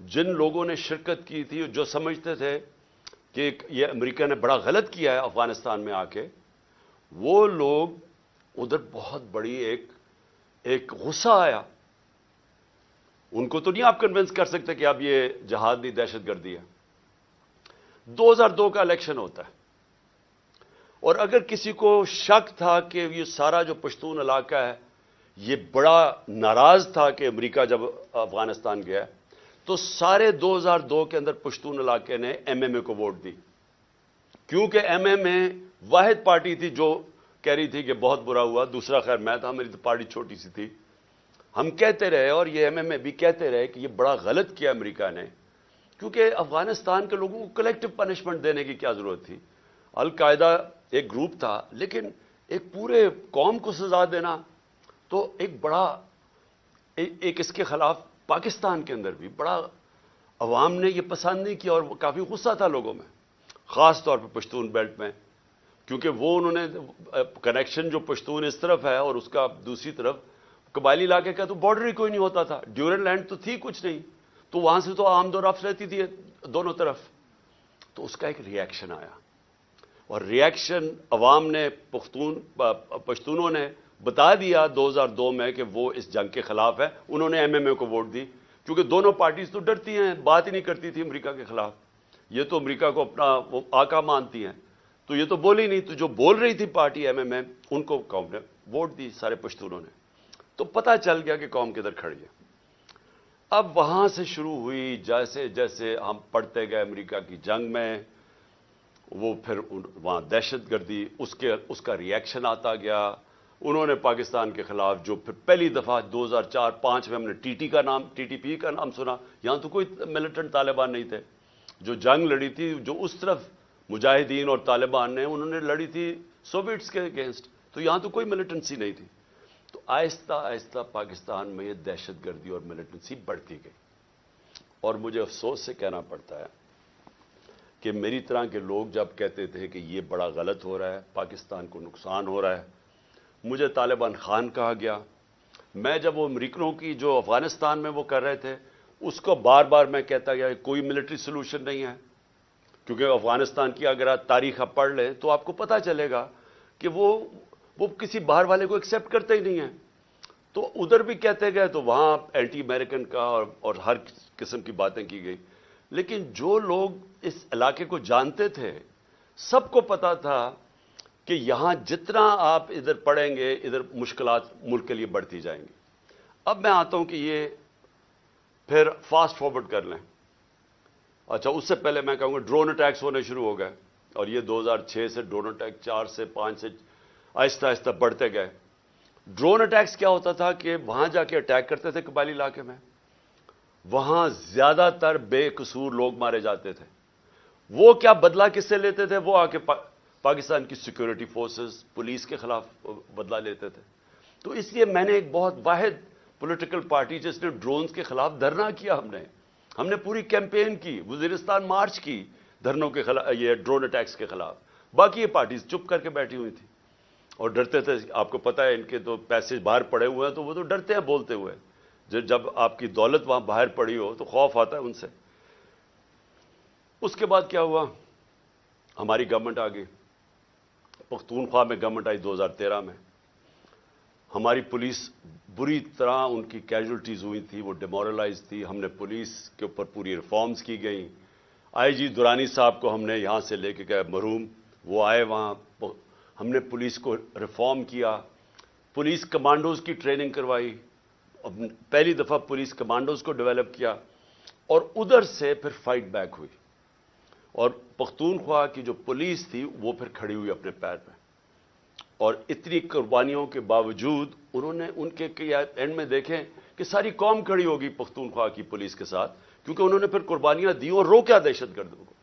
جن لوگوں نے شرکت کی تھی جو سمجھتے تھے کہ یہ امریکہ نے بڑا غلط کیا ہے افغانستان میں آ کے، وہ لوگ ادھر بہت بڑی ایک غصہ آیا. ان کو تو نہیں آپ کنونس کر سکتے کہ اب یہ جہاد نہیں دہشت گردی ہے. 2002 کا الیکشن ہوتا ہے، اور اگر کسی کو شک تھا کہ یہ سارا جو پشتون علاقہ ہے یہ بڑا ناراض تھا کہ امریکہ جب افغانستان گیا، تو سارے 2002 کے اندر پشتون علاقے نے ایم ایم اے کو ووٹ دی، کیونکہ ایم ایم اے واحد پارٹی تھی جو کہہ رہی تھی کہ بہت برا ہوا. دوسرا خیر میں تھا، میری تو پارٹی چھوٹی سی تھی. ہم کہتے رہے اور یہ ایم ایم اے بھی کہتے رہے کہ یہ بڑا غلط کیا امریکہ نے، کیونکہ افغانستان کے لوگوں کو کلیکٹو پنشمنٹ دینے کی کیا ضرورت تھی. القاعدہ ایک گروپ تھا، لیکن ایک پورے قوم کو سزا دینا تو ایک بڑا ایک اس کے خلاف پاکستان کے اندر بھی بڑا عوام نے یہ پسند نہیں کیا، اور کافی غصہ تھا لوگوں میں، خاص طور پہ پشتون بیلٹ میں، کیونکہ وہ انہوں نے کنیکشن جو پشتون اس طرف ہے اور اس کا دوسری طرف قبائلی علاقے کا تو بارڈر ہی کوئی نہیں ہوتا تھا. ڈیورن لینڈ تو تھی کچھ نہیں، تو وہاں سے تو آمد و رفت رہتی تھی دونوں طرف. تو اس کا ایک ری ایکشن آیا، اور ری ایکشن عوام نے پشتونوں نے بتا دیا 2002 میں کہ وہ اس جنگ کے خلاف ہے. انہوں نے ایم ایم اے کو ووٹ دی، کیونکہ دونوں پارٹیز تو ڈرتی ہیں، بات ہی نہیں کرتی تھی امریکہ کے خلاف. یہ تو امریکہ کو اپنا وہ آقا مانتی ہیں، تو یہ تو بولی نہیں. تو جو بول رہی تھی پارٹی ایم ایم اے، ان کو قوم نے ووٹ دی، سارے پشتونوں نے. تو پتہ چل گیا کہ قوم کدھر کھڑی ہے. اب وہاں سے شروع ہوئی، جیسے جیسے ہم پڑھتے گئے امریکہ کی جنگ میں، وہ پھر وہاں دہشت گردی اس کا ری ایکشن آتا گیا. انہوں نے پاکستان کے خلاف جو پھر پہلی دفعہ 2004-05 میں ہم نے ٹی ٹی پی کا نام سنا. یہاں تو کوئی ملیٹنٹ طالبان نہیں تھے. جو جنگ لڑی تھی جو اس طرف مجاہدین اور طالبان نے، انہوں نے لڑی تھی سوویٹس کے اگینسٹ، تو یہاں تو کوئی ملیٹنسی نہیں تھی. تو آہستہ آہستہ پاکستان میں یہ دہشت گردی اور ملیٹنسی بڑھتی گئی. اور مجھے افسوس سے کہنا پڑتا ہے کہ میری طرح کے لوگ جب کہتے تھے کہ یہ بڑا غلط ہو رہا ہے، پاکستان کو نقصان ہو رہا ہے، مجھے طالبان خان کہا گیا. میں جب وہ امریکنوں کی جو افغانستان میں وہ کر رہے تھے، اس کو بار بار میں کہتا گیا کہ کوئی ملٹری سلوشن نہیں ہے، کیونکہ افغانستان کی اگر آپ تاریخ آپ پڑھ لیں تو آپ کو پتہ چلے گا کہ وہ کسی باہر والے کو ایکسیپٹ کرتے ہی نہیں ہیں. تو ادھر بھی کہتے گئے، تو وہاں اینٹی امریکن کا اور ہر قسم کی باتیں کی گئی. لیکن جو لوگ اس علاقے کو جانتے تھے، سب کو پتا تھا کہ یہاں جتنا آپ ادھر پڑھیں گے، ادھر مشکلات ملک کے لیے بڑھتی جائیں گی. اب میں آتا ہوں کہ یہ پھر فاسٹ فارورڈ کر لیں. اچھا، اس سے پہلے میں کہوں گا ڈرون اٹیکس ہونے شروع ہو گئے، اور یہ 2006 سے ڈرون اٹیک 4 سے 5 سے آہستہ آہستہ بڑھتے گئے. ڈرون اٹیکس کیا ہوتا تھا کہ وہاں جا کے اٹیک کرتے تھے قبائلی علاقے میں، وہاں زیادہ تر بے قصور لوگ مارے جاتے تھے. وہ کیا بدلہ کس سے لیتے تھے؟ وہ آ کے پاکستان کی سیکورٹی فورسز، پولیس کے خلاف بدلہ لیتے تھے. تو اس لیے میں نے ایک بہت واحد پولیٹیکل پارٹی جس نے ڈرونز کے خلاف دھرنا کیا، ہم نے پوری کیمپین کی، وزیرستان مارچ کی دھرنوں کے خلاف، یہ ڈرون اٹیکس کے خلاف. باقی یہ پارٹیز چپ کر کے بیٹھی ہوئی تھی اور ڈرتے تھے. آپ کو پتہ ہے ان کے تو پیسے باہر پڑے ہوئے ہیں، تو وہ تو ڈرتے ہیں بولتے ہوئے. جب آپ کی دولت وہاں باہر پڑی ہو تو خوف آتا ہے ان سے. اس کے بعد کیا ہوا؟ ہماری گورنمنٹ آ گئی، پختونخوا میں گورنمنٹ آئی 2013 میں. ہماری پولیس بری طرح ان کی کیجولٹیز ہوئی تھی، وہ ڈیمورلائز تھی. ہم نے پولیس کے اوپر پوری ریفارمز کی گئیں. آئی جی درانی صاحب کو ہم نے یہاں سے لے کے گئے مرحوم، وہ آئے وہاں، ہم نے پولیس کو ریفارم کیا، پولیس کمانڈوز کی ٹریننگ کروائی، پہلی دفعہ پولیس کمانڈوز کو ڈیولپ کیا. اور ادھر سے پھر فائٹ بیک ہوئی، اور پختونخوا کی جو پولیس تھی وہ پھر کھڑی ہوئی اپنے پیر پہ. اور اتنی قربانیوں کے باوجود انہوں نے ان کے اینڈ میں دیکھیں کہ ساری قوم کھڑی ہوگی پختونخوا کی پولیس کے ساتھ، کیونکہ انہوں نے پھر قربانیاں دی اور روکا دہشت گردوں کو.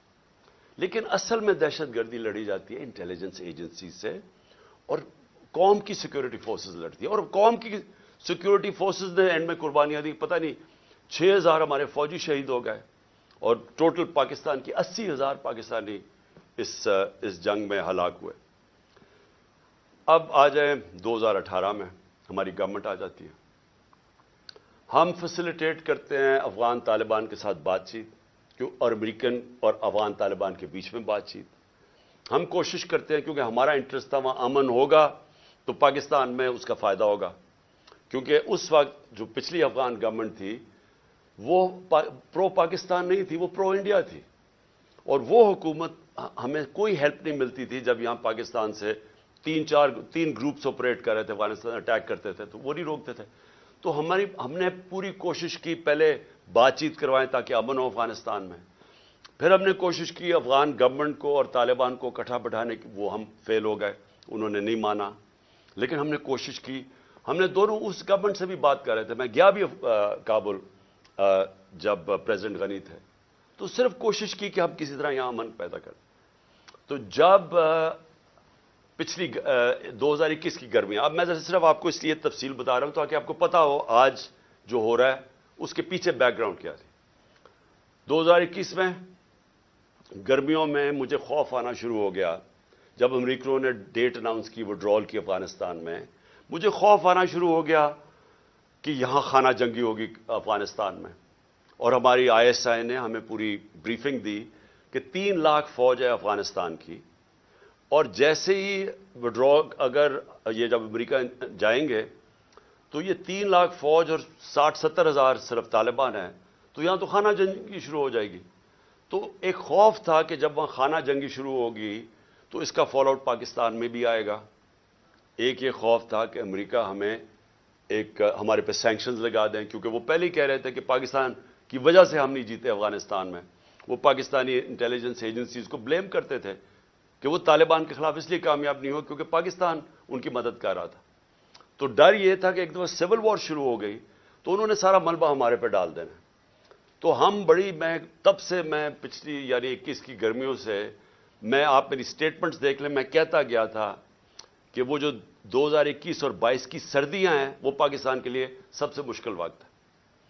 لیکن اصل میں دہشت گردی لڑی جاتی ہے انٹیلیجنس ایجنسی سے، اور قوم کی سیکورٹی فورسز لڑتی ہے. اور قوم کی سیکورٹی فورسز نے اینڈ میں قربانیاں دی. پتہ نہیں 6000 ہمارے فوجی شہید ہو گئے، اور ٹوٹل پاکستان کی 80,000 پاکستانی اس جنگ میں ہلاک ہوئے. اب آ جائیں 2018 میں ہماری گورنمنٹ آ جاتی ہے. ہم فیسیلیٹیٹ کرتے ہیں افغان طالبان کے ساتھ بات چیت اور امریکن اور افغان طالبان کے بیچ میں بات چیت. ہم کوشش کرتے ہیں کیونکہ ہمارا انٹرسٹ تھا وہاں امن ہوگا تو پاکستان میں اس کا فائدہ ہوگا. کیونکہ اس وقت جو پچھلی افغان گورنمنٹ تھی وہ پرو پاکستان نہیں تھی, وہ پرو انڈیا تھی, اور وہ حکومت ہمیں کوئی ہیلپ نہیں ملتی تھی. جب یہاں پاکستان سے تین گروپس آپریٹ کر رہے تھے, افغانستان اٹیک کرتے تھے تو وہ نہیں روکتے تھے. تو ہم نے پوری کوشش کی پہلے بات چیت کروائیں تاکہ امن ہو افغانستان میں. پھر ہم نے کوشش کی افغان گورنمنٹ کو اور طالبان کو اکٹھا بٹھانے کی, وہ ہم فیل ہو گئے, انہوں نے نہیں مانا. لیکن ہم نے کوشش کی, ہم نے دونوں اس گورنمنٹ سے بھی بات کر رہے تھے. میں گیا بھی کابل جب پریزیڈنٹ غنی تھے, تو صرف کوشش کی کہ ہم کسی طرح یہاں امن پیدا کریں. تو جب پچھلی 2021 کی گرمیاں, اب میں صرف آپ کو اس لیے تفصیل بتا رہا ہوں تاکہ آپ کو پتا ہو آج جو ہو رہا ہے اس کے پیچھے بیک گراؤنڈ کیا تھی. 2021 میں گرمیوں میں مجھے خوف آنا شروع ہو گیا جب امریکیوں نے ڈیٹ اناؤنس کی وڈرال کی افغانستان میں. مجھے خوف آنا شروع ہو گیا کہ یہاں خانہ جنگی ہوگی افغانستان میں. اور ہماری ISI نے ہمیں پوری بریفنگ دی کہ 3 لاکھ فوج ہے افغانستان کی, اور جیسے ہی وڈرال اگر یہ جب امریکہ جائیں گے تو یہ 3 لاکھ فوج اور 60-70 ہزار صرف طالبان ہیں, تو یہاں تو خانہ جنگی شروع ہو جائے گی. تو ایک خوف تھا کہ جب وہاں خانہ جنگی شروع ہوگی تو اس کا فال آؤٹ پاکستان میں بھی آئے گا. ایک یہ خوف تھا کہ امریکہ ہمیں ہمارے پہ سینکشنز لگا دیں, کیونکہ وہ پہلے ہی کہہ رہے تھے کہ پاکستان کی وجہ سے ہم نہیں جیتے افغانستان میں. وہ پاکستانی انٹیلیجنس ایجنسیز کو بلیم کرتے تھے کہ وہ طالبان کے خلاف اس لیے کامیاب نہیں ہو کیونکہ پاکستان ان کی مدد کر رہا تھا. تو ڈر یہ تھا کہ ایک دفعہ سول وار شروع ہو گئی تو انہوں نے سارا ملبہ ہمارے پہ ڈال دینا. تو تب سے میں پچھلی یعنی 21 کی گرمیوں سے آپ میری سٹیٹمنٹس دیکھ لیں, میں کہتا گیا تھا کہ وہ جو 2021 اور 22 کی سردیاں ہیں وہ پاکستان کے لیے سب سے مشکل وقت ہے.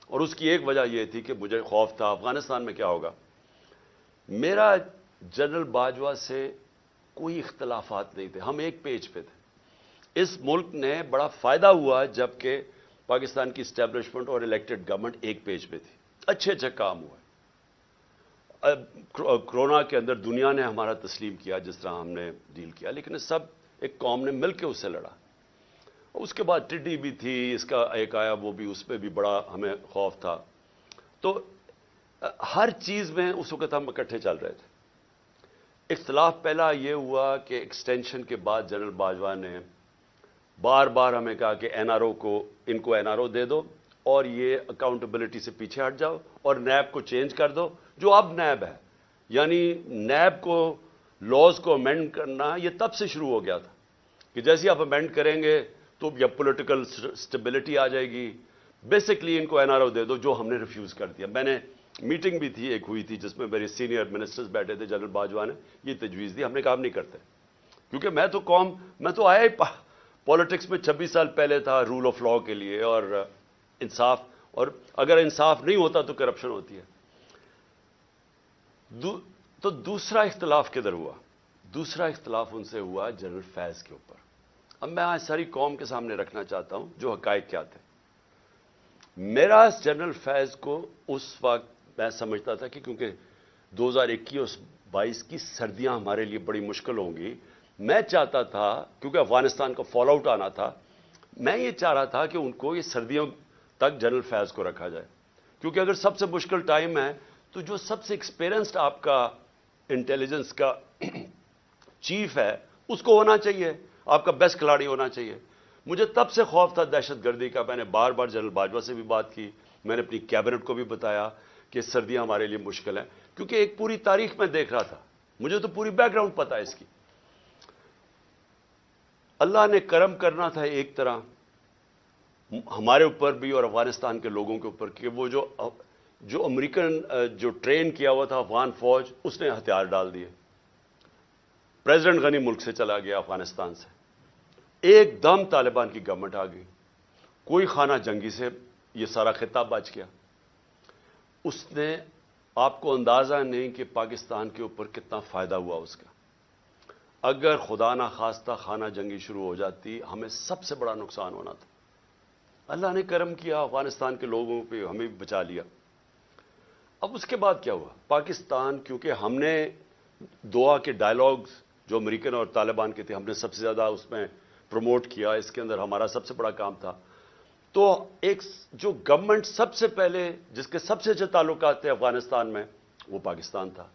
اور اس کی ایک وجہ یہ تھی کہ مجھے خوف تھا افغانستان میں کیا ہوگا. میرا جنرل باجوہ سے کوئی اختلافات نہیں تھے, ہم ایک پیج پہ تھے. اس ملک نے بڑا فائدہ ہوا جب کہ پاکستان کی اسٹیبلشمنٹ اور الیکٹڈ گورنمنٹ ایک پیج پہ تھی. اچھے کام ہوا. کرونا کے اندر دنیا نے ہمارا تسلیم کیا جس طرح ہم نے ڈیل کیا, لیکن سب ایک قوم نے مل کے اس سے لڑا. اس کے بعد ٹڈی بھی تھی, اس کا ایک آیا وہ بھی, اس پہ بھی بڑا ہمیں خوف تھا. تو ہر چیز میں اس وقت ہم اکٹھے چل رہے تھے. اختلاف پہلا یہ ہوا کہ ایکسٹینشن کے بعد جنرل باجوہ نے بار بار ہمیں کہا کہ NRO ان کو NRO دے دو اور یہ اکاؤنٹیبلٹی سے پیچھے ہٹ جاؤ اور نیب کو چینج کر دو جو اب نیب ہے. یعنی نیب کو لاز کو امینڈ کرنا یہ تب سے شروع ہو گیا تھا کہ جیسے آپ امینڈ کریں گے تو یا پولیٹیکل سٹیبلٹی آ جائے گی. بیسکلی ان کو NRO دے دو, جو ہم نے ریفیوز کر دیا. میں نے میٹنگ بھی تھی, ایک ہوئی تھی جس میں میرے سینئر منسٹرز بیٹھے تھے. جنرل باجوہ نے یہ تجویز دی, ہم نے کہا ہم نہیں کرتے کیونکہ میں تو آیا ہی پالیٹکس میں 26 سال پہلے تھا رول آف لا کے لیے اور انصاف, اور اگر انصاف نہیں ہوتا تو کرپشن ہوتی ہے. تو دوسرا اختلاف کدھر ہوا؟ دوسرا اختلاف ان سے ہوا جنرل فیض کے اوپر. اب میں آج ساری قوم کے سامنے رکھنا چاہتا ہوں جو حقائق کیا تھے. میرا جنرل فیض کو اس وقت میں سمجھتا تھا کہ کیونکہ 2021-22 کی سردیاں ہمارے لیے بڑی مشکل ہوں گی, میں چاہتا تھا کیونکہ افغانستان کا فال آؤٹ آنا تھا, میں یہ چاہ رہا تھا کہ ان کو یہ سردیوں تک جنرل فیض کو رکھا جائے. کیونکہ اگر سب سے مشکل ٹائم ہے تو جو سب سے ایکسپیرینسڈ آپ کا انٹیلیجنس کا چیف ہے اس کو ہونا چاہیے, آپ کا بیسٹ کھلاڑی ہونا چاہیے. مجھے تب سے خوف تھا دہشت گردی کا. میں نے بار بار جنرل باجوہ سے بھی بات کی, میں نے اپنی کیبنٹ کو بھی بتایا کہ سردیاں ہمارے لیے مشکل ہیں, کیونکہ ایک پوری تاریخ میں دیکھ رہا تھا, مجھے تو پوری بیک گراؤنڈ پتا ہے اس کی. اللہ نے کرم کرنا تھا ایک طرح ہمارے اوپر بھی اور افغانستان کے لوگوں کے اوپر کہ وہ جو امریکن جو ٹرین کیا ہوا تھا افغان فوج, اس نے ہتھیار ڈال دیے. پریزیڈنٹ غنی ملک سے چلا گیا افغانستان سے, ایک دم طالبان کی گورنمنٹ آ گئی, کوئی خانہ جنگی سے یہ سارا خطہ بچ گیا. اس نے آپ کو اندازہ نہیں کہ پاکستان کے اوپر کتنا فائدہ ہوا اس کا. اگر خدا نہ خواستہ خانہ جنگی شروع ہو جاتی ہمیں سب سے بڑا نقصان ہونا تھا. اللہ نے کرم کیا, افغانستان کے لوگوں پہ ہمیں بھی بچا لیا. اب اس کے بعد کیا ہوا؟ پاکستان, کیونکہ ہم نے دوحہ کے ڈائلاگز جو امریکن اور طالبان کے تھے, ہم نے سب سے زیادہ اس میں پروموٹ کیا, اس کے اندر ہمارا سب سے بڑا کام تھا. تو ایک جو گورنمنٹ سب سے پہلے جس کے سب سے اچھے تعلقات تھے افغانستان میں, وہ پاکستان تھا.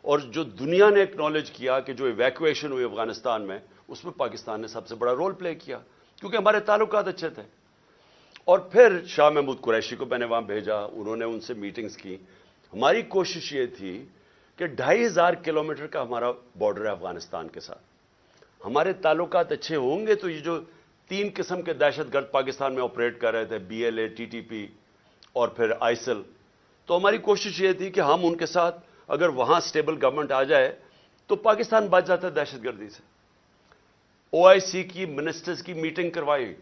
اور جو دنیا نے ایکنالج کیا کہ جو ایویکویشن ہوئی افغانستان میں, اس میں پاکستان نے سب سے بڑا رول پلے کیا, کیونکہ ہمارے تعلقات اچھے تھے. اور پھر شاہ محمود قریشی کو میں نے وہاں بھیجا, انہوں نے ان سے میٹنگز کی. ہماری کوشش یہ تھی کہ 2500 کلومیٹر کا ہمارا بارڈر ہے افغانستان کے ساتھ. ہمارے تعلقات اچھے ہوں گے تو یہ جو 3 قسم کے دہشت گرد پاکستان میں آپریٹ کر رہے تھے, BLA, TTP اور پھر ISIL, تو ہماری کوشش یہ تھی کہ ہم ان کے ساتھ اگر وہاں سٹیبل گورنمنٹ آ جائے تو پاکستان بچ جاتا ہے دہشت گردی سے. OIC کی منسٹرز کی میٹنگ کروائی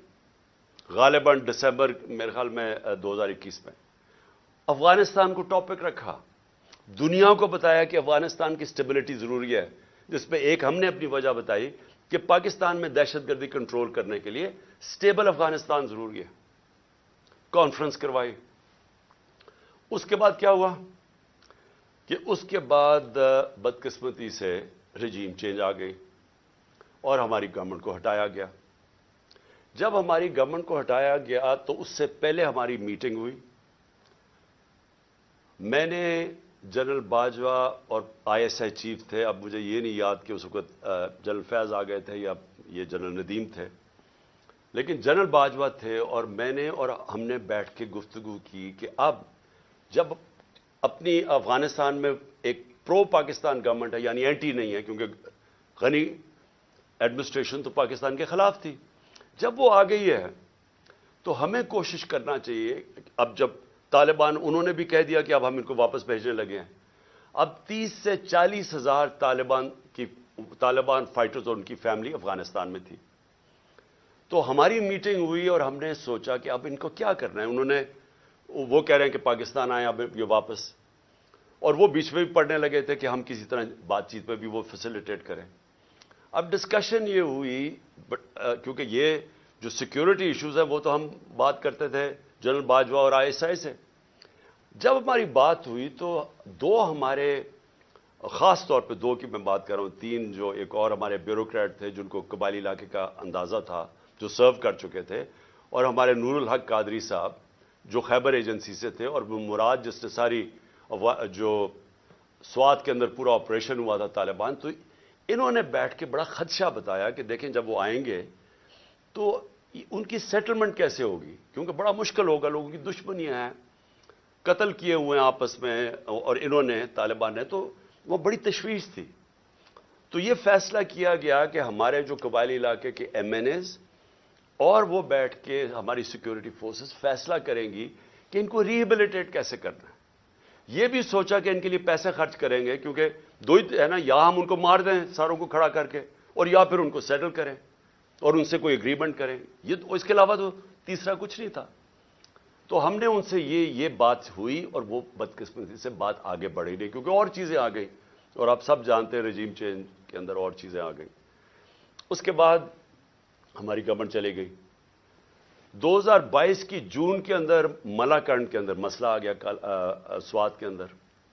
غالباً دسمبر میرے خیال میں 2021 میں. افغانستان کو ٹاپک رکھا, دنیا کو بتایا کہ افغانستان کی سٹیبلٹی ضروری ہے, جس پہ ایک ہم نے اپنی وجہ بتائی کہ پاکستان میں دہشت گردی کنٹرول کرنے کے لیے سٹیبل افغانستان ضروری ہے. کانفرنس کروائی. اس کے بعد کیا ہوا کہ اس کے بعد بدقسمتی سے رجیم چینج آ گئی اور ہماری گورنمنٹ کو ہٹایا گیا. جب ہماری گورنمنٹ کو ہٹایا گیا تو اس سے پہلے ہماری میٹنگ ہوئی. میں نے جنرل باجوہ اور ISI چیف تھے, اب مجھے یہ نہیں یاد کہ اس وقت جنرل فیض آ گئے تھے یا یہ جنرل ندیم تھے, لیکن جنرل باجوہ تھے, اور میں نے اور ہم نے بیٹھ کے گفتگو کی کہ اب جب اپنی افغانستان میں ایک پرو پاکستان گورنمنٹ ہے, یعنی اینٹی نہیں ہے, کیونکہ غنی ایڈمنسٹریشن تو پاکستان کے خلاف تھی, جب وہ آ گئی ہے تو ہمیں کوشش کرنا چاہیے. اب جب طالبان, انہوں نے بھی کہہ دیا کہ اب ہم ان کو واپس بھیجنے لگے ہیں. اب 30 سے 40 ہزار طالبان فائٹرز اور ان کی فیملی افغانستان میں تھی. تو ہماری میٹنگ ہوئی اور ہم نے سوچا کہ اب ان کو کیا کرنا ہے. وہ کہہ رہے ہیں کہ پاکستان آئے اب یہ واپس, اور وہ بیچ میں بھی پڑھنے لگے تھے کہ ہم کسی طرح بات چیت پہ بھی وہ فیسیلیٹیٹ کریں. اب ڈسکشن یہ ہوئی, کیونکہ یہ جو سیکیورٹی ایشوز ہیں وہ تو ہم بات کرتے تھے جنرل باجوہ اور ISI سے. جب ہماری بات ہوئی تو 2 ہمارے, خاص طور پہ 2 کی میں بات کر رہا ہوں, 3 جو ایک اور ہمارے بیوروکریٹ تھے جن کو قبائلی علاقے کا اندازہ تھا, جو سرو کر چکے تھے, اور ہمارے نور الحق قادری صاحب جو خیبر ایجنسی سے تھے, اور وہ مراد جس نے ساری جو سوات کے اندر پورا آپریشن ہوا تھا طالبان. تو انہوں نے بیٹھ کے بڑا خدشہ بتایا کہ دیکھیں جب وہ آئیں گے تو ان کی سیٹلمنٹ کیسے ہوگی, کیونکہ بڑا مشکل ہوگا, لوگوں کی دشمنیاں ہیں, قتل کیے ہوئے ہیں آپس میں, اور انہوں نے طالبان نے, تو وہ بڑی تشویش تھی. تو یہ فیصلہ کیا گیا کہ ہمارے جو قبائلی علاقے کے MNAs اور وہ بیٹھ کے ہماری سیکیورٹی فورسز فیصلہ کریں گی کہ ان کو ریہیبلیٹیٹ کیسے کرنا ہے. یہ بھی سوچا کہ ان کے لیے پیسے خرچ کریں گے, کیونکہ 2 ہی ہے نا, یا ہم ان کو مار دیں ساروں کو کھڑا کر کے, اور یا پھر ان کو سیٹل کریں اور ان سے کوئی اگریمنٹ کریں. اس کے علاوہ تو تیسرا کچھ نہیں تھا. تو ہم نے ان سے یہ بات ہوئی, اور وہ بدقسمتی سے بات آگے بڑھی نہیں, کیونکہ اور چیزیں آ گئی, اور آپ سب جانتے ہیں رجیم چینج کے اندر اور چیزیں آ گئیں. اس کے بعد ہماری گورنمنٹ چلی گئی. 2022 کی جون کے اندر ملاکنڈ کے اندر مسئلہ آ گیا, سوات کے اندر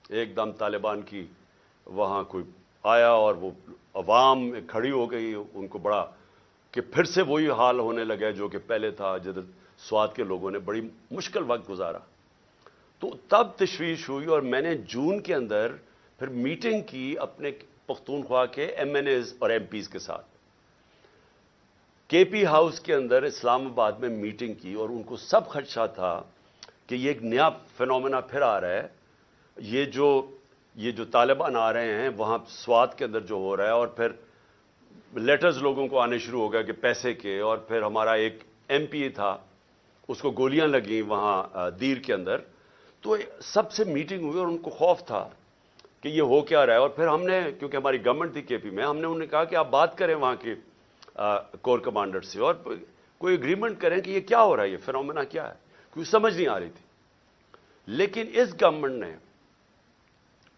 ایک دم طالبان کی وہاں کوئی آیا, اور وہ عوام کھڑی ہو گئی, ان کو بڑا کہ پھر سے وہی حال ہونے لگا جو کہ پہلے تھا, جدھر سوات کے لوگوں نے بڑی مشکل وقت گزارا. تو تب تشویش ہوئی, اور میں نے جون کے اندر پھر میٹنگ کی اپنے پختونخوا کے MNAs اور MPs کے ساتھ. KP ہاؤس کے اندر اسلام آباد میں میٹنگ کی, اور ان کو سب خدشہ تھا کہ یہ ایک نیا فینومینا پھر آ رہا ہے, یہ جو طالبان آ رہے ہیں وہاں سوات کے اندر جو ہو رہا ہے, اور پھر لیٹرز لوگوں کو آنے شروع ہو گیا کہ پیسے کے, اور پھر ہمارا ایک MP تھا اس کو گولیاں لگیں وہاں دیر کے اندر. تو سب سے میٹنگ ہوئی اور ان کو خوف تھا کہ یہ ہو کیا رہا ہے. اور پھر ہم نے, کیونکہ ہماری گورنمنٹ تھی KP میں, ہم نے انہیں کہا کہ آپ بات کریں وہاں کے کور کمانڈر سے اور کوئی اگریمنٹ کریں کہ یہ کیا ہو رہا ہے, یہ فینومینا کیا ہے, کیونکہ سمجھ نہیں آ رہی تھی. لیکن اس گورنمنٹ نے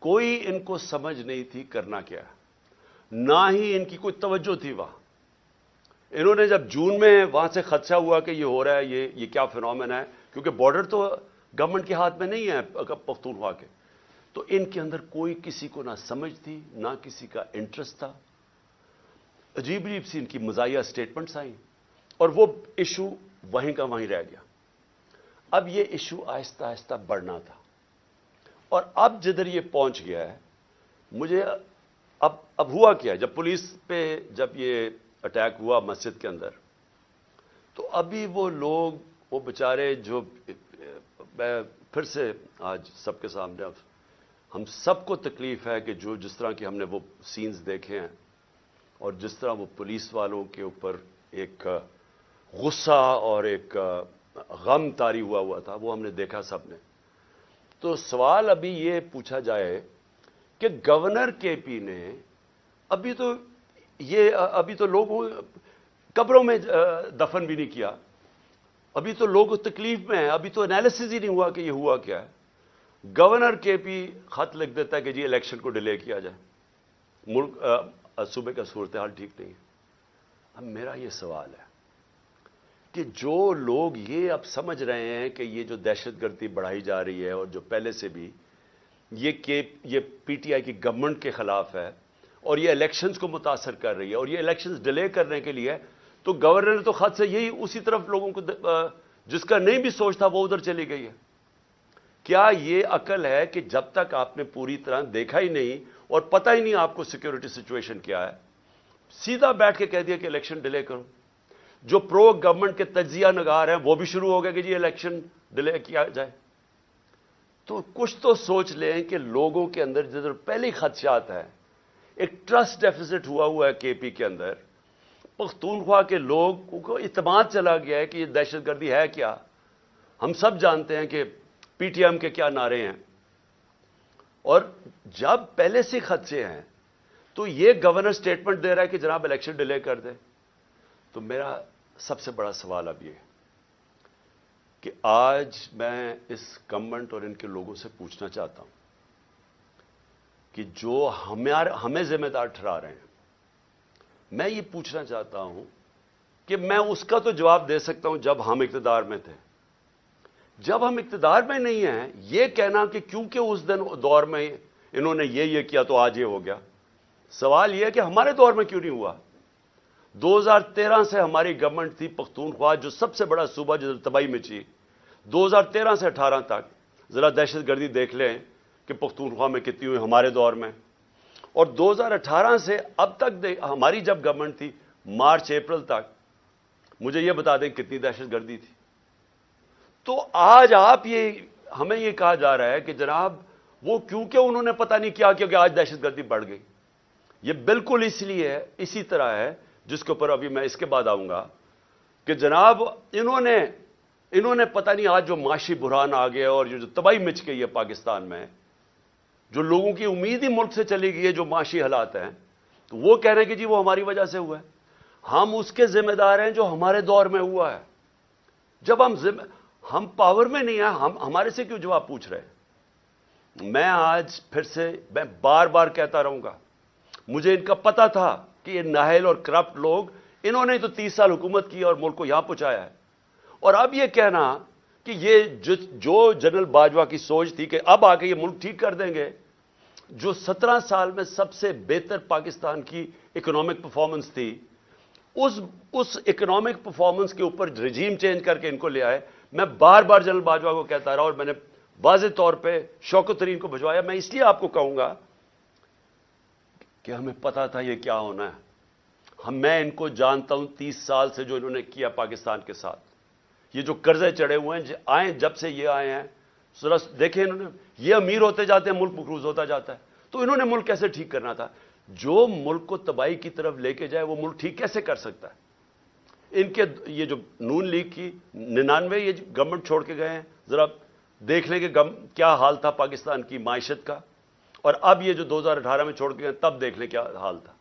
کوئی ان کو سمجھ نہیں تھی کرنا کیا ہے, نہ ہی ان کی کوئی توجہ تھی وہاں. انہوں نے جب جون میں وہاں سے خدشہ ہوا کہ یہ ہو رہا ہے، یہ کیا فینومین ہے، کیونکہ بارڈر تو گورنمنٹ کے ہاتھ میں نہیں ہے پختونخوا کے، تو ان کے اندر کوئی کسی کو نہ سمجھ تھی، نہ کسی کا انٹرسٹ تھا. عجیب عجیب سی ان کی مزاحیہ سٹیٹمنٹس آئیں اور وہ ایشو وہیں کا وہیں رہ گیا. اب یہ ایشو آہستہ آہستہ بڑھنا تھا، اور اب جدھر یہ پہنچ گیا ہے، مجھے اب ہوا کیا، جب پولیس پہ جب یہ اٹیک ہوا مسجد کے اندر، تو ابھی وہ لوگ، وہ بیچارے، جو میں پھر سے آج سب کے سامنے، ہم سب کو تکلیف ہے کہ جس طرح کی ہم نے وہ سینز دیکھے ہیں، اور جس طرح وہ پولیس والوں کے اوپر ایک غصہ اور ایک غم طاری ہوا تھا، وہ ہم نے دیکھا سب نے. تو سوال ابھی یہ پوچھا جائے کہ گورنر کے پی نے ابھی تو لوگوں قبروں میں دفن بھی نہیں کیا، ابھی تو لوگ تکلیف میں ہیں، ابھی تو انالیسز ہی نہیں ہوا کہ یہ ہوا کیا ہے. گورنر کے پی خط لکھ دیتا ہے کہ جی الیکشن کو ڈیلے کیا جائے، ملک صوبے کا صورتحال ٹھیک نہیں ہے. اب میرا یہ سوال ہے کہ جو لوگ یہ اب سمجھ رہے ہیں کہ یہ جو دہشت گردی بڑھائی جا رہی ہے، اور جو پہلے سے بھی یہ پی ٹی آئی کی گورنمنٹ کے خلاف ہے، اور یہ الیکشنز کو متاثر کر رہی ہے، اور یہ الیکشنز ڈیلے کرنے کے لیے، تو گورنر نے تو خط سے یہی اسی طرف لوگوں کو، جس کا نہیں بھی سوچ تھا وہ ادھر چلی گئی ہے. کیا یہ عقل ہے کہ جب تک آپ نے پوری طرح دیکھا ہی نہیں اور پتہ ہی نہیں آپ کو سیکیورٹی سچویشن کیا ہے، سیدھا بیٹھ کے کہہ دیا کہ الیکشن ڈیلے کرو؟ جو پرو گورنمنٹ کے تجزیہ نگار ہیں وہ بھی شروع ہو گئے کہ جی الیکشن ڈیلے کیا جائے. تو کچھ تو سوچ لیں کہ لوگوں کے اندر جدھر پہلے خدشات ہیں، ایک ٹرسٹ ڈیفیسٹ ہوا ہے کے پی کے اندر، پختونخوا کے لوگوں کو اعتماد چلا گیا ہے کہ یہ دہشت گردی ہے کیا. ہم سب جانتے ہیں کہ پی ٹی ایم کے کیا نعرے ہیں، اور جب پہلے سے خدشے ہیں تو یہ گورنر سٹیٹمنٹ دے رہا ہے کہ جناب الیکشن ڈیلے کر دے. تو میرا سب سے بڑا سوال اب یہ ہے کہ آج میں اس گورنمنٹ اور ان کے لوگوں سے پوچھنا چاہتا ہوں کہ جو ہمیں ذمہ دار ٹھہرا رہے ہیں، میں یہ پوچھنا چاہتا ہوں کہ میں اس کا تو جواب دے سکتا ہوں جب ہم اقتدار میں تھے. جب ہم اقتدار میں نہیں ہیں، یہ کہنا کہ کیونکہ اس دور میں انہوں نے یہ کیا تو آج یہ ہو گیا. سوال یہ ہے کہ ہمارے دور میں کیوں نہیں ہوا؟ 2013 سے ہماری گورنمنٹ تھی پختونخوا، جو سب سے بڑا صوبہ جو تباہی مچی. 2013 سے 18 تک ذرا دہشت گردی دیکھ لیں کہ پختونخوا میں کتنی ہوئی ہمارے دور میں، اور 2018 سے اب تک ہماری جب گورنمنٹ تھی مارچ اپریل تک، مجھے یہ بتا دیں کتنی دہشت گردی تھی. تو آج ہمیں یہ کہا جا رہا ہے کہ جناب وہ کیونکہ انہوں نے پتہ نہیں کیا کیونکہ آج دہشت گردی بڑھ گئی. یہ بالکل اس لیے ہے، اسی طرح ہے جس کے اوپر ابھی میں اس کے بعد آؤں گا کہ جناب انہوں نے پتہ نہیں آج جو معاشی بحران آ گیا اور جو تباہی مچ گئی ہے پاکستان میں، جو لوگوں کی امید ہی ملک سے چلی گئی ہے، جو معاشی حالات ہیں، تو وہ کہہ رہے ہیں کہ جی وہ ہماری وجہ سے ہوا ہے. ہم اس کے ذمہ دار ہیں جو ہمارے دور میں ہوا ہے. جب ہم پاور میں نہیں ہیں، ہمارے سے کیوں جواب پوچھ رہے ہیں؟ میں آج پھر سے میں بار بار کہتا رہوں گا، مجھے ان کا پتہ تھا کہ یہ نااہل اور کرپٹ لوگ، انہوں نے تو 30 سال حکومت کی اور ملک کو یہاں پہنچایا ہے. اور اب یہ کہنا کہ یہ جو جنرل باجوہ کی سوچ تھی کہ اب آ کے یہ ملک ٹھیک کر دیں گے، جو 17 سال میں سب سے بہتر پاکستان کی اکنامک پرفارمنس تھی، اس اکنامک پرفارمنس کے اوپر رجیم چینج کر کے ان کو لے آئے. میں بار بار جنرل باجوہ کو کہتا رہا اور میں نے واضح طور پہ شوکت ترین کو بھجوایا. میں اس لیے آپ کو کہوں گا کہ ہمیں پتا تھا یہ کیا ہونا ہے. میں ان کو جانتا ہوں 30 سال سے جو انہوں نے کیا پاکستان کے ساتھ. یہ جو قرضے چڑھے ہوئے ہیں جب سے یہ آئے ہیں، ذرا دیکھیں انہوں نے، یہ امیر ہوتے جاتے ہیں، ملک مقروض ہوتا جاتا ہے. تو انہوں نے ملک کیسے ٹھیک کرنا تھا؟ جو ملک کو تباہی کی طرف لے کے جائے وہ ملک ٹھیک کیسے کر سکتا ہے؟ ان کے یہ جو نون لیگ کی 99 یہ گورنمنٹ چھوڑ کے گئے ہیں، ذرا دیکھ لیں کہ کیا حال تھا پاکستان کی معیشت کا، اور اب یہ جو 2018 میں چھوڑ کے گئے تب دیکھ لیں کیا حال تھا.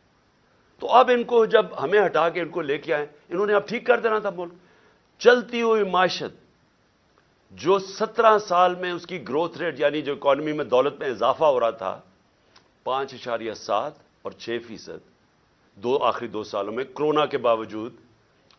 تو اب ان کو جب ہمیں ہٹا کے ان کو لے کے آئے، انہوں نے اب ٹھیک کر دینا تھا ملک. چلتی ہوئی معیشت جو 17 سال میں اس کی گروتھ ریٹ، یعنی جو اکانومی میں دولت میں اضافہ ہو رہا تھا 5.7 اور 6%، آخری 2 سالوں میں کرونا کے باوجود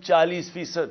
40%,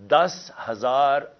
10,000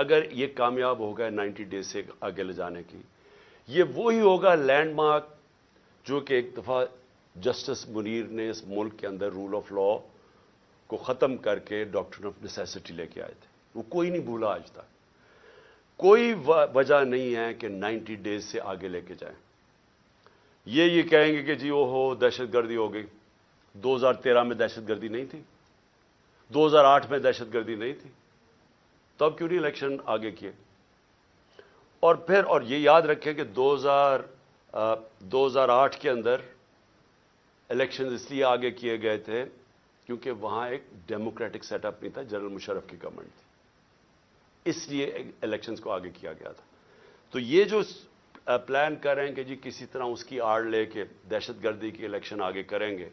اگر یہ کامیاب ہوگا 90 ڈیز سے آگے لے جانے کی، یہ وہی ہوگا لینڈ مارک جو کہ ایک دفعہ جسٹس منیر نے اس ملک کے اندر رول آف لا کو ختم کر کے ڈاکٹرن آف نیسیسٹی لے کے آئے تھے. وہ کوئی نہیں بھولا آج تک. کوئی وجہ نہیں ہے کہ 90 ڈیز سے آگے لے کے جائیں. یہ کہیں گے کہ جی وہ ہو دہشت گردی ہو گئی. 2013 میں دہشت گردی نہیں تھی، 2008 میں دہشت گردی نہیں تھی، تب کیوں نہیں الیکشن آگے کیے؟ اور پھر اور یہ یاد رکھیں کہ 2008 کے اندر الیکشن اس لیے آگے کیے گئے تھے کیونکہ وہاں ایک ڈیموکریٹک سیٹ اپ نہیں تھا، جنرل مشرف کی گورنمنٹ تھی، اس لیے الیکشنز کو آگے کیا گیا تھا. تو یہ جو پلان کر رہے ہیں کہ جی کسی طرح اس کی آڑ لے کے دہشت گردی کی الیکشن آگے کریں گے،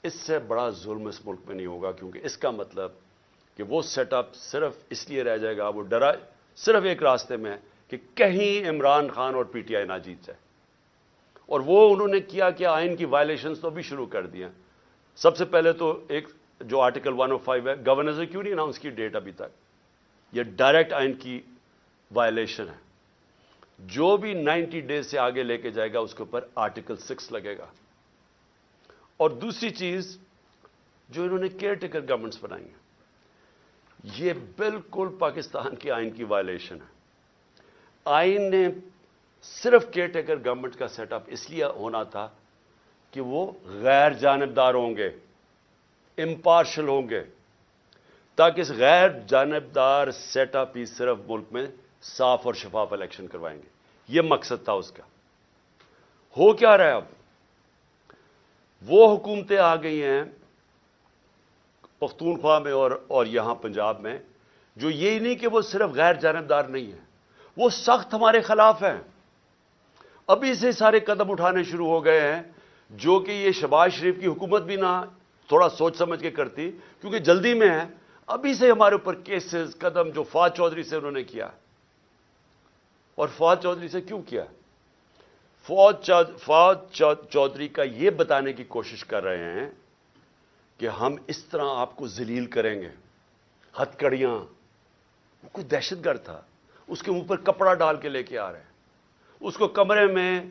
اس سے بڑا ظلم اس ملک میں نہیں ہوگا، کیونکہ اس کا مطلب کہ وہ سیٹ اپ صرف اس لیے رہ جائے گا، وہ ڈرا صرف ایک راستے میں کہ کہیں عمران خان اور پی ٹی آئی نہ جیت جائے. اور وہ انہوں نے کیا کہ آئین کی وائلیشنز تو بھی شروع کر دی ہیں. سب سے پہلے تو ایک جو آرٹیکل 105 ہے، گورنر نے کیوں نہیں اناؤنس کی ڈیٹ ابھی تک؟ یہ ڈائریکٹ آئین کی وائلیشن ہے. جو بھی 90 ڈیز سے آگے لے کے جائے گا اس کے اوپر آرٹیکل 6 لگے گا. اور دوسری چیز جو انہوں نے کیئر ٹیکر گورنمنٹس بنائی ہیں، یہ بالکل پاکستان کی آئین کی وائلیشن ہے. آئین نے صرف کیئر ٹیکر گورنمنٹ کا سیٹ اپ اس لیے ہونا تھا کہ وہ غیر جانبدار ہوں گے، امپارشل ہوں گے، تاکہ اس غیر جانبدار سیٹ اپ ہی صرف ملک میں صاف اور شفاف الیکشن کروائیں گے. یہ مقصد تھا اس کا. ہو کیا رہا ہے اب؟ وہ حکومتیں آ گئی ہیں پختونخوا میں اور یہاں پنجاب میں، جو یہی نہیں کہ وہ صرف غیر جانبدار نہیں ہیں، وہ سخت ہمارے خلاف ہیں. ابھی سے سارے قدم اٹھانے شروع ہو گئے ہیں جو کہ یہ شہباز شریف کی حکومت بھی نہ تھوڑا سوچ سمجھ کے کرتی، کیونکہ جلدی میں ہے. ابھی سے ہمارے اوپر کیسز قدم جو فواد چودھری سے انہوں نے کیا. اور فواد چودھری سے کیوں کیا؟ فواد چودھری کا یہ بتانے کی کوشش کر رہے ہیں کہ ہم اس طرح آپ کو ذلیل کریں گے. ہتکڑیاں، وہ کوئی دہشت گرد تھا، اس کے منہ پر کپڑا ڈال کے لے کے آ رہے ہیں. اس کو کمرے میں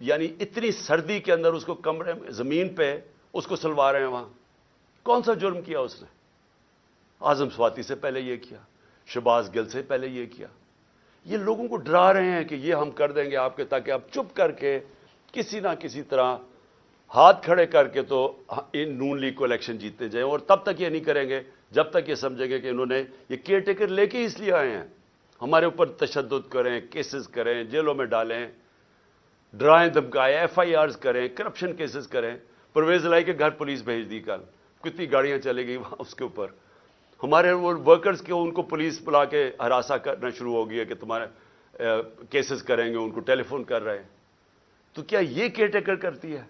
یعنی اتنی سردی کے اندر اس کو کمرے میں زمین پہ اس کو سلوا رہے ہیں. وہاں کون سا جرم کیا اس نے؟ اعظم سواتی سے پہلے یہ کیا، شہباز گل سے پہلے یہ کیا. یہ لوگوں کو ڈرا رہے ہیں کہ یہ ہم کر دیں گے آپ کے، تاکہ آپ چپ کر کے کسی نہ کسی طرح ہاتھ کھڑے کر کے تو ان نون لیگ کو الیکشن جیتتے جائیں. اور تب تک یہ نہیں کریں گے جب تک یہ سمجھیں گے کہ انہوں نے یہ کیئر ٹیکر لے کے اس لیے آئے ہیں ہمارے اوپر تشدد کریں، کیسز کریں، جیلوں میں ڈالیں، ڈرائیں دھمکائیں، ایف آئی آرز کریں، کرپشن کیسز کریں. پرویز الہی کے گھر پولیس بھیج دی کل، کتنی گاڑیاں چلے گئی وہاں اس کے اوپر. ہمارے وہ ورکرز کے ان کو پولیس بلا کے ہراساں کرنا شروع ہو گئی ہے کہ تمہارے کیسز کریں گے، ان کو ٹیلی فون کر رہے ہیں. تو کیا یہ کیئر ٹیکر کرتی ہے؟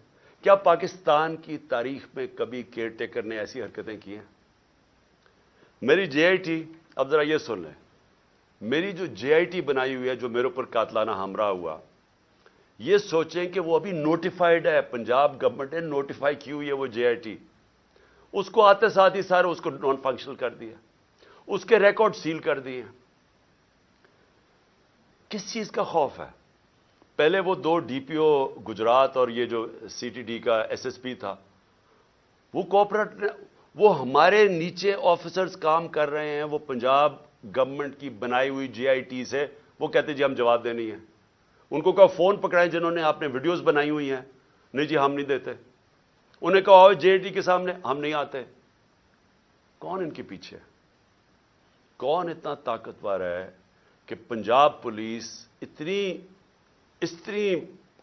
کیا پاکستان کی تاریخ میں کبھی کیئر ٹیکر نے ایسی حرکتیں کی ہیں؟ میری جے آئی ٹی، اب ذرا یہ سن لیں، میری جو جے آئی ٹی بنائی ہوئی ہے جو میرے اوپر قاتلانہ ہمراہ ہوا، یہ سوچیں کہ وہ ابھی نوٹیفائڈ ہے. پنجاب گورنمنٹ نے نوٹیفائی کی ہوئی ہے وہ جے آئی ٹی. اس کو آتے ساتھ ہی سارے اس کو نان فنکشنل کر دیا، اس کے ریکارڈ سیل کر دیے. کس چیز کا خوف ہے؟ پہلے وہ 2 ڈی پی او گجرات اور یہ جو سی ٹی ڈی کا ایس ایس پی تھا، وہ کوآپریٹ، وہ ہمارے نیچے آفیسرز کام کر رہے ہیں، وہ پنجاب گورنمنٹ کی بنائی ہوئی جے آئی ٹی سے وہ کہتے جی ہم جواب دے نہیں ہیں. ان کو کہا فون پکڑائیں جنہوں نے آپ نے ویڈیوز بنائی ہوئی ہیں، نہیں جی ہم نہیں دیتے. انہیں کہا جے آئی ٹی کے سامنے ہم نہیں آتے. کون ان کے پیچھے؟ کون اتنا طاقتور ہے کہ پنجاب پولیس اتنی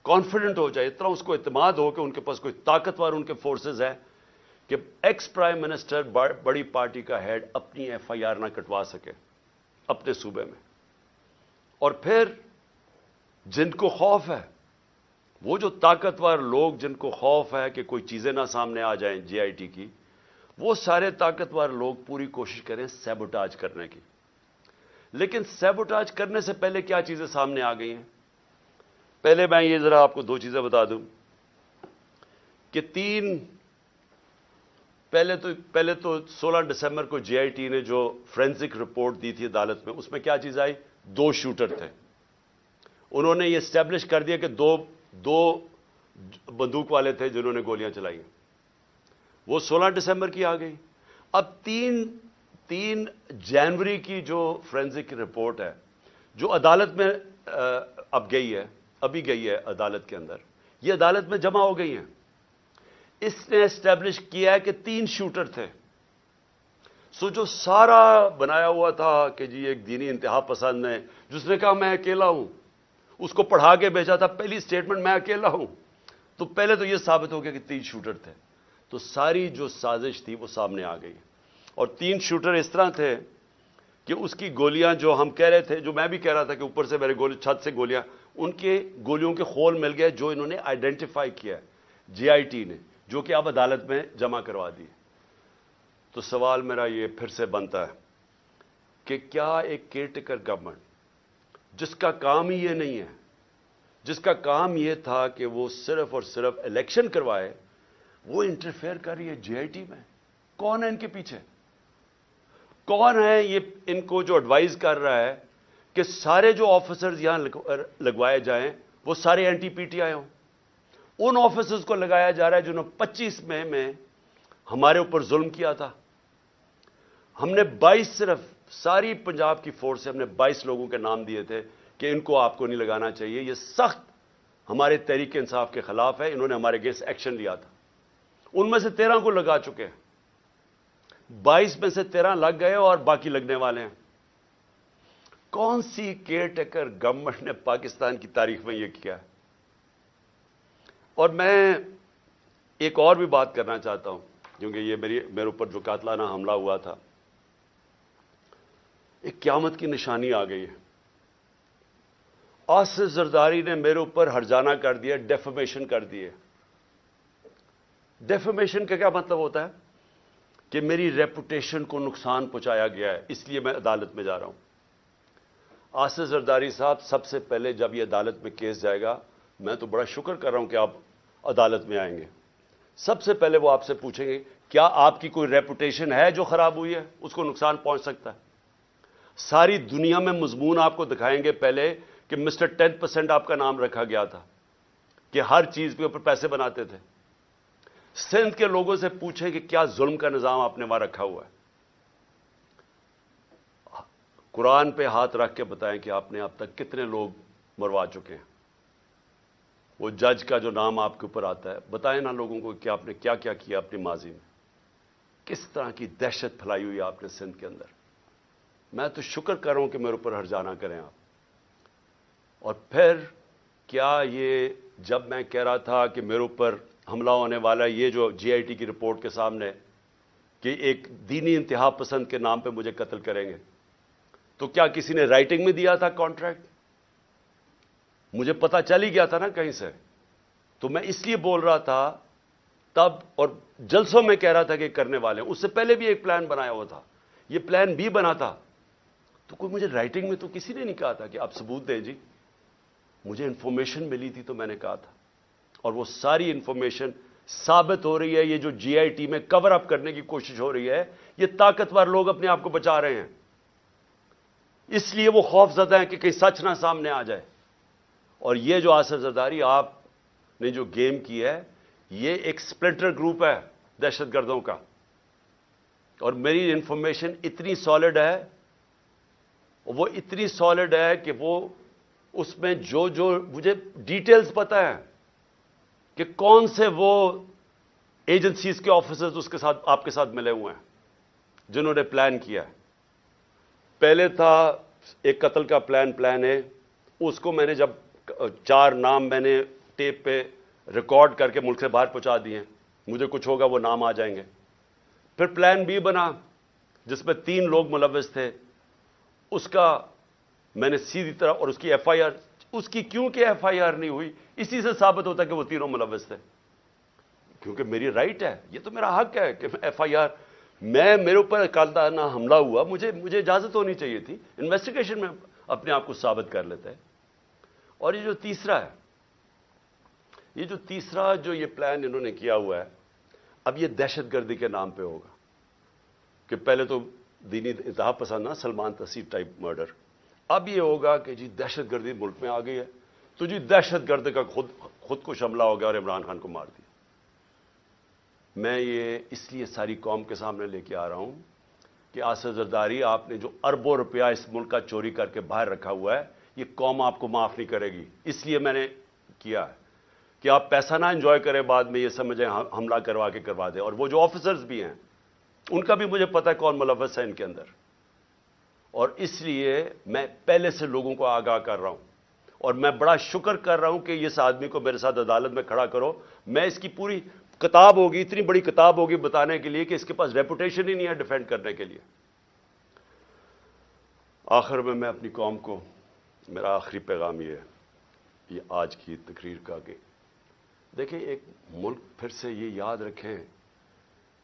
کانفیڈنٹ ہو جائے، اتنا اس کو اعتماد ہو کہ ان کے پاس کوئی طاقتور ان کے فورسز ہے کہ ایکس پرائم منسٹر بڑی پارٹی کا ہیڈ اپنی ایف آئی آر نہ کٹوا سکے اپنے صوبے میں. اور پھر جن کو خوف ہے، وہ جو طاقتور لوگ جن کو خوف ہے کہ کوئی چیزیں نہ سامنے آ جائیں جے آئی ٹی کی، وہ سارے طاقتور لوگ پوری کوشش کریں سیبوٹاج کرنے کی. لیکن سیبوٹاج کرنے سے پہلے کیا چیزیں سامنے آ گئی ہیں؟ پہلے میں یہ ذرا آپ کو 2 چیزیں بتا دوں کہ پہلے تو 16 دسمبر کو جے آئی ٹی نے جو فورینسک رپورٹ دی تھی عدالت میں، اس میں کیا چیز آئی؟ 2 شوٹر تھے. انہوں نے یہ اسٹیبلش کر دیا کہ دو بندوق والے تھے جنہوں نے گولیاں چلائی. وہ 16 دسمبر کی آ گئی. اب 3 جنوری کی جو فورینسک رپورٹ ہے، جو عدالت میں اب گئی ہے، ابھی گئی ہے عدالت کے اندر، یہ عدالت میں جمع ہو گئی ہیں. اس نے اسٹیبلش کیا ہے کہ 3 شوٹر تھے. جو سارا بنایا ہوا تھا کہ جی ایک دینی انتہا پسند ہے جس نے کہا میں اکیلا ہوں، اس کو پڑھا کے بھیجا تھا پہلی سٹیٹمنٹ میں اکیلا ہوں، تو پہلے تو یہ ثابت ہو گیا کہ 3 شوٹر تھے. تو ساری جو سازش تھی وہ سامنے آ گئی. اور 3 شوٹر اس طرح تھے کہ اس کی گولیاں جو ہم کہہ رہے تھے، جو میں بھی کہہ رہا تھا کہ اوپر سے میرے چھت سے گولیاں، ان کے گولیوں کے خول مل گئے جو انہوں نے آئیڈینٹیفائی کیا ہے جے آئی ٹی نے، جو کہ اب عدالت میں جمع کروا دی. تو سوال میرا یہ پھر سے بنتا ہے کہ کیا ایک کیئر ٹیکر گورنمنٹ جس کا کام ہی یہ نہیں ہے، جس کا کام یہ تھا کہ وہ صرف اور صرف الیکشن کروائے، وہ انٹرفیئر کر رہی ہے جے آئی ٹی میں؟ کون ہے ان کے پیچھے؟ کون ہے یہ ان کو جو ایڈوائز کر رہا ہے کہ سارے جو آفیسرز یہاں لگوائے جائیں وہ سارے اینٹی پی ٹی آئی ہوں؟ ان آفیسرز کو لگایا جا رہا ہے جنہوں نے 25 مئی میں ہمارے اوپر ظلم کیا تھا. ہم نے 22 صرف ساری پنجاب کی فورس سے ہم نے 22 لوگوں کے نام دیے تھے کہ ان کو آپ کو نہیں لگانا چاہیے، یہ سخت ہمارے تحریک انصاف کے خلاف ہے. انہوں نے ہمارے اگینسٹ ایکشن لیا تھا. ان میں سے 13 کو لگا چکے ہیں، 22 میں سے 13 لگ گئے اور باقی لگنے والے ہیں. کون سی کیئر ٹیکر گورنمنٹ نے پاکستان کی تاریخ میں یہ کیا ہے؟ اور میں ایک اور بھی بات کرنا چاہتا ہوں، کیونکہ یہ میرے اوپر جو قاتلانہ حملہ ہوا تھا، ایک قیامت کی نشانی آ گئی ہے. آصف زرداری نے میرے اوپر ہرجانہ کر دیا، ڈیفیمیشن کر دیے. ڈیفیمیشن کا کیا مطلب ہوتا ہے؟ کہ میری ریپوٹیشن کو نقصان پہنچایا گیا ہے، اس لیے میں عدالت میں جا رہا ہوں. آصف زرداری صاحب، سب سے پہلے جب یہ عدالت میں کیس جائے گا، میں تو بڑا شکر کر رہا ہوں کہ آپ عدالت میں آئیں گے. سب سے پہلے وہ آپ سے پوچھیں گے کیا آپ کی کوئی ریپوٹیشن ہے جو خراب ہوئی ہے، اس کو نقصان پہنچ سکتا ہے. ساری دنیا میں مضمون آپ کو دکھائیں گے پہلے کہ مسٹر 10% آپ کا نام رکھا گیا تھا، کہ ہر چیز کے اوپر پیسے بناتے تھے. سندھ کے لوگوں سے پوچھیں کہ کیا ظلم کا نظام آپ نے وہاں رکھا ہوا ہے. قرآن پہ ہاتھ رکھ کے بتائیں کہ آپ نے اب تک کتنے لوگ مروا چکے ہیں. وہ جج کا جو نام آپ کے اوپر آتا ہے، بتائیں نا لوگوں کو کہ آپ نے کیا کیا کیا اپنی ماضی میں، کس طرح کی دہشت پھیلائی ہوئی آپ نے سندھ کے اندر. میں تو شکر کر رہا ہوں کہ میرے اوپر ہرجانہ کریں آپ. اور پھر کیا یہ جب میں کہہ رہا تھا کہ میرے اوپر حملہ ہونے والا ہے، یہ جو جے آئی ٹی کی رپورٹ کے سامنے کہ ایک دینی انتہا پسند کے نام پہ مجھے قتل کریں گے، تو کیا کسی نے رائٹنگ میں دیا تھا کانٹریکٹ؟ مجھے پتا چل ہی گیا تھا نا کہیں سے. تو میں اس لیے بول رہا تھا تب، اور جلسوں میں کہہ رہا تھا کہ کرنے والے ہیں. اس سے پہلے بھی ایک پلان بنایا ہوا تھا، یہ پلان بھی بنا تھا. تو کوئی مجھے رائٹنگ میں تو کسی نے نہیں کہا تھا کہ آپ ثبوت دیں. جی مجھے انفارمیشن ملی تھی تو میں نے کہا تھا، اور وہ ساری انفارمیشن ثابت ہو رہی ہے. یہ جو جے آئی ٹی میں کور اپ کرنے کی کوشش ہو رہی ہے، یہ طاقتور لوگ اپنے آپ کو بچا رہے ہیں، اس لیے وہ خوف زدہ ہیں کہ کہیں سچ نہ سامنے آ جائے. اور یہ جو آصف زرداری آپ نے جو گیم کی ہے، یہ ایک سپلنٹر گروپ ہے دہشت گردوں کا. اور میری انفارمیشن اتنی سالڈ ہے، وہ اتنی سالڈ ہے کہ وہ اس میں جو مجھے ڈیٹیلز پتا ہے کہ کون سے وہ ایجنسیز کے آفیسرز اس کے ساتھ آپ کے ساتھ ملے ہوئے ہیں جنہوں نے پلان کیا ہے. پہلے تھا ایک قتل کا پلان ہے، اس کو میں نے جب 4 نام میں نے ٹیپ پہ ریکارڈ کر کے ملک سے باہر پہنچا دیے، مجھے کچھ ہوگا وہ نام آ جائیں گے. پھر پلان بی بنا جس میں 3 لوگ ملوث تھے، اس کا میں نے سیدھی طرح، اور اس کی ایف آئی آر، اس کی کیونکہ ایف آئی آر نہیں ہوئی، اسی سے ثابت ہوتا ہے کہ وہ 3 ملوث تھے. کیونکہ میری رائٹ ہے، یہ تو میرا حق ہے کہ ایف آئی آر، میرے اوپر قاتلانہ حملہ ہوا، مجھے اجازت ہونی چاہیے تھی، انویسٹیگیشن میں اپنے آپ کو ثابت کر لیتے ہیں. اور یہ جو تیسرا جو یہ پلان انہوں نے کیا ہوا ہے، اب یہ دہشت گردی کے نام پہ ہوگا کہ پہلے تو دینی انتہا پسند نا سلمان تسیر ٹائپ مرڈر، اب یہ ہوگا کہ جی دہشت گردی ملک میں آ گئی ہے تو جی دہشت گرد کا خود کش حملہ ہو گیا اور عمران خان کو مار دیا۔ میں یہ اس لیے ساری قوم کے سامنے لے کے آ رہا ہوں کہ آصف زرداری، آپ نے جو اربوں روپیہ اس ملک کا چوری کر کے باہر رکھا ہوا ہے، یہ قوم آپ کو معاف نہیں کرے گی۔ اس لیے میں نے کیا ہے کہ آپ پیسہ نہ انجوائے کریں، بعد میں یہ سمجھیں حملہ کروا دیں۔ اور وہ جو آفیسرز بھی ہیں ان کا بھی مجھے پتا ہے کون ملوث ہے ان کے اندر، اور اس لیے میں پہلے سے لوگوں کو آگاہ کر رہا ہوں، اور میں بڑا شکر کر رہا ہوں کہ اس آدمی کو میرے ساتھ عدالت میں کھڑا کرو۔ میں اس کی پوری کتاب ہوگی، اتنی بڑی کتاب ہوگی بتانے کے لیے کہ اس کے پاس ریپوٹیشن ہی نہیں ہے ڈیفینڈ کرنے کے لیے۔ آخر میں اپنی قوم کو میرا آخری پیغام یہ ہے، یہ آج کی تقریر کا، کہ دیکھیں ایک ملک پھر سے یہ یاد رکھیں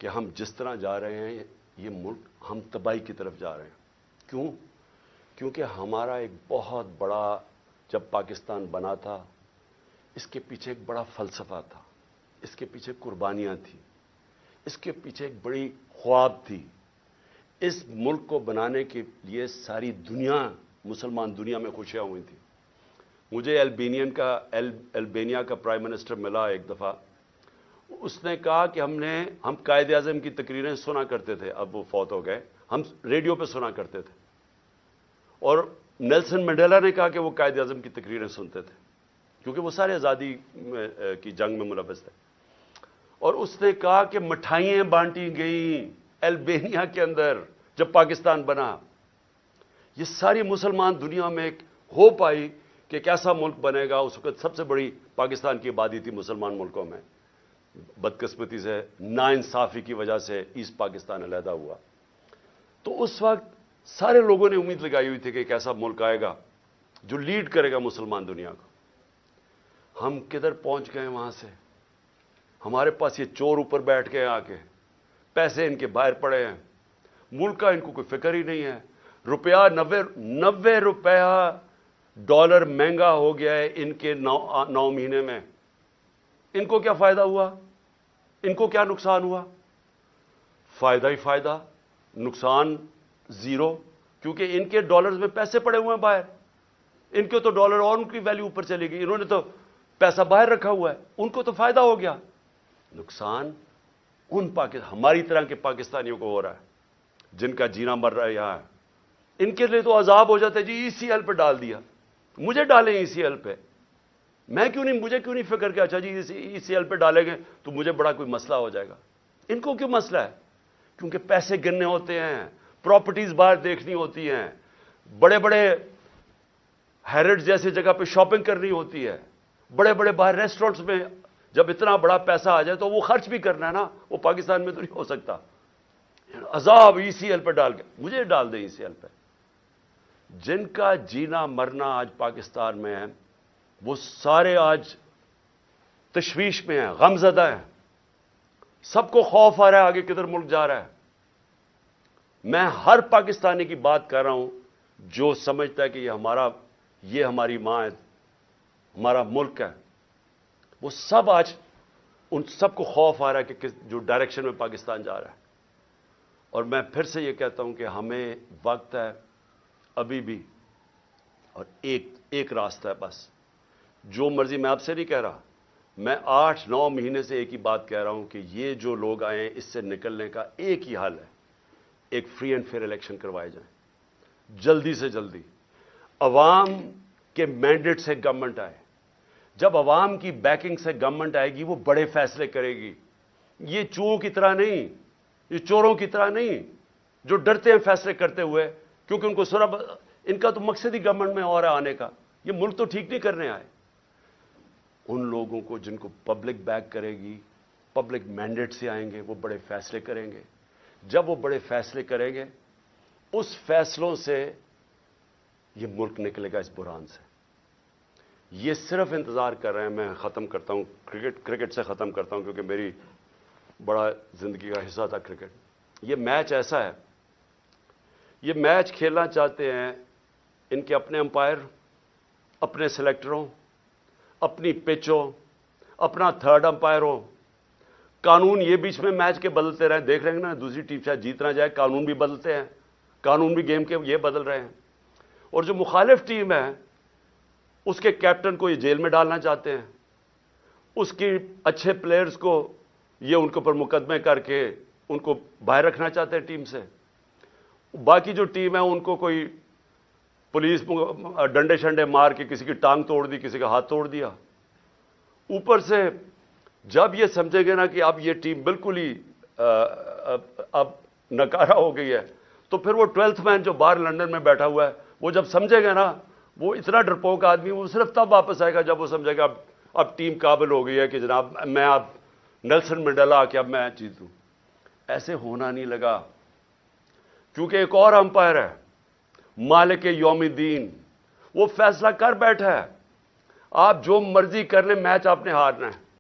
کہ ہم جس طرح جا رہے ہیں یہ ملک ہم تباہی کی طرف جا رہے ہیں۔ کیوں؟ کیونکہ ہمارا ایک بہت بڑا، جب پاکستان بنا تھا اس کے پیچھے ایک بڑا فلسفہ تھا، اس کے پیچھے قربانیاں تھیں، اس کے پیچھے ایک بڑی خواب تھی۔ اس ملک کو بنانے کے لیے ساری دنیا، مسلمان دنیا میں خوشیاں ہوئی تھیں۔ مجھے البینیا کا پرائم منسٹر ملا ایک دفعہ، اس نے کہا کہ ہم قائد اعظم کی تقریریں سنا کرتے تھے، اب وہ فوت ہو گئے، ہم ریڈیو پہ سنا کرتے تھے، اور نیلسن منڈیلا نے کہا کہ وہ قائد اعظم کی تقریریں سنتے تھے کیونکہ وہ سارے آزادی کی جنگ میں ملوث تھے۔ اور اس نے کہا کہ مٹھائیاں بانٹی گئیں البینیا کے اندر جب پاکستان بنا۔ یہ ساری مسلمان دنیا میں ایک ہوپ آئی کہ کیسا ملک بنے گا۔ اس وقت سب سے بڑی پاکستان کی آبادی تھی مسلمان ملکوں میں، بدقسمتی سے ناانصافی کی وجہ سے ایسٹ پاکستان علیحدہ ہوا۔ تو اس وقت سارے لوگوں نے امید لگائی ہوئی تھی کہ ایک ایسا ملک آئے گا جو لیڈ کرے گا مسلمان دنیا کو۔ ہم کدھر پہنچ گئے وہاں سے؟ ہمارے پاس یہ چور اوپر بیٹھ گئے، آ کے پیسے ان کے باہر پڑے ہیں، ملک کا ان کو کوئی فکر ہی نہیں ہے۔ روپیہ 90 روپیہ ڈالر مہنگا ہو گیا ہے ان کے 9 مہینے میں۔ ان کو کیا فائدہ ہوا؟ ان کو کیا نقصان ہوا؟ فائدہ ہی فائدہ، نقصان زیرو، کیونکہ ان کے ڈالرز میں پیسے پڑے ہوئے ہیں باہر۔ ان کے تو ڈالر اور ان کی ویلیو اوپر چلے گئی، انہوں نے تو پیسہ باہر رکھا ہوا ہے، ان کو تو فائدہ ہو گیا۔ نقصان ہماری طرح کے پاکستانیوں کو ہو رہا ہے جن کا جینا مر رہا ہے یہاں۔ ان کے لیے تو عذاب ہو جاتا ہے، جی ای سی ایل پہ ڈال دیا، مجھے ڈالیں ای سی ایل پہ، مجھے کیوں نہیں فکر کہ اچھا جی ای سی ایل پہ ڈالیں گے تو مجھے بڑا کوئی مسئلہ ہو جائے گا۔ ان کو کیوں مسئلہ ہے؟ کیونکہ پیسے گننے ہوتے ہیں، پراپرٹیز باہر دیکھنی ہوتی ہیں، بڑے بڑے ہیرڈ جیسی جگہ پہ شاپنگ کرنی ہوتی ہے، بڑے بڑے باہر ریسٹورنٹس میں جب اتنا بڑا پیسہ آ جائے تو وہ خرچ بھی کرنا ہے نا، وہ پاکستان میں تو نہیں ہو سکتا۔ عذاب ای سی ایل پہ ڈال کے، مجھے ڈال دیں ای سی ایل پہ۔ جن کا جینا مرنا آج پاکستان میں ہے وہ سارے آج تشویش میں ہیں، غم زدہ ہیں، سب کو خوف آ رہا ہے آگے کدھر ملک جا رہا ہے۔ میں ہر پاکستانی کی بات کر رہا ہوں جو سمجھتا ہے کہ یہ ہماری ماں ہے، ہمارا ملک ہے، وہ سب آج ان سب کو خوف آ رہا ہے کہ جو ڈائریکشن میں پاکستان جا رہا ہے۔ اور میں پھر سے یہ کہتا ہوں کہ ہمیں وقت ہے ابھی بھی، اور ایک راستہ ہے بس، جو مرضی، میں آپ سے نہیں کہہ رہا، میں 8-9 مہینے سے ایک ہی بات کہہ رہا ہوں کہ یہ جو لوگ آئے ہیں اس سے نکلنے کا ایک ہی حل ہے، ایک فری اینڈ فیئر الیکشن کروائے جائیں جلدی سے جلدی، عوام کے مینڈیٹ سے گورنمنٹ آئے۔ جب عوام کی بیکنگ سے گورنمنٹ آئے گی وہ بڑے فیصلے کرے گی، یہ چوروں کی طرح نہیں، یہ چوروں کی طرح نہیں جو ڈرتے ہیں فیصلے کرتے ہوئے، کیونکہ ان کو ان کا تو مقصد ہی گورنمنٹ میں اور آنے کا، یہ ملک تو ٹھیک نہیں کرنے آئے۔ ان لوگوں کو جن کو پبلک بیک کرے گی، پبلک مینڈیٹ سے آئیں گے، وہ بڑے فیصلے کریں گے۔ جب وہ بڑے فیصلے کریں گے، اس فیصلوں سے یہ ملک نکلے گا اس بحران سے۔ یہ صرف انتظار کر رہے ہیں۔ میں ختم کرتا ہوں، کرکٹ سے ختم کرتا ہوں کیونکہ میری بڑا زندگی کا حصہ تھا کرکٹ۔ یہ میچ ایسا ہے، یہ میچ کھیلنا چاہتے ہیں ان کے اپنے امپائر، اپنے سلیکٹروں، اپنی پچ ہو، اپنا تھرڈ امپائر ہو، قانون یہ بیچ میں میچ کے بدلتے رہے، دیکھ رہے ہیں نا دوسری ٹیم شاید جیت نہ جائے، قانون بھی بدلتے ہیں، قانون بھی گیم کے یہ بدل رہے ہیں، اور جو مخالف ٹیم ہے اس کے کیپٹن کو یہ جیل میں ڈالنا چاہتے ہیں، اس کی اچھے پلیئرز کو یہ ان کے اوپر مقدمے کر کے ان کو باہر رکھنا چاہتے ہیں ٹیم سے، باقی جو ٹیم ہے ان کو کوئی پولیس ڈنڈے شنڈے مار کے کسی کی ٹانگ توڑ دی، کسی کا ہاتھ توڑ دیا. اوپر سے جب یہ سمجھے گے نا کہ اب یہ ٹیم بالکل ہی اب نکارہ ہو گئی ہے، تو پھر وہ 12th مین جو باہر لندن میں بیٹھا ہوا ہے وہ جب سمجھے گا نا، وہ اتنا ڈرپوک آدمی، وہ صرف تب واپس آئے گا جب وہ سمجھے گا اب ٹیم قابل ہو گئی ہے کہ جناب میں اب نیلسن منڈیلا کہ اب میں جیتوں. ایسے ہونا نہیں لگا، کیونکہ ایک اور امپائر ہے مالک یوم الدین، وہ فیصلہ کر بیٹھا ہے آپ جو مرضی کر لیں، میچ آپ نے ہارنا ہے.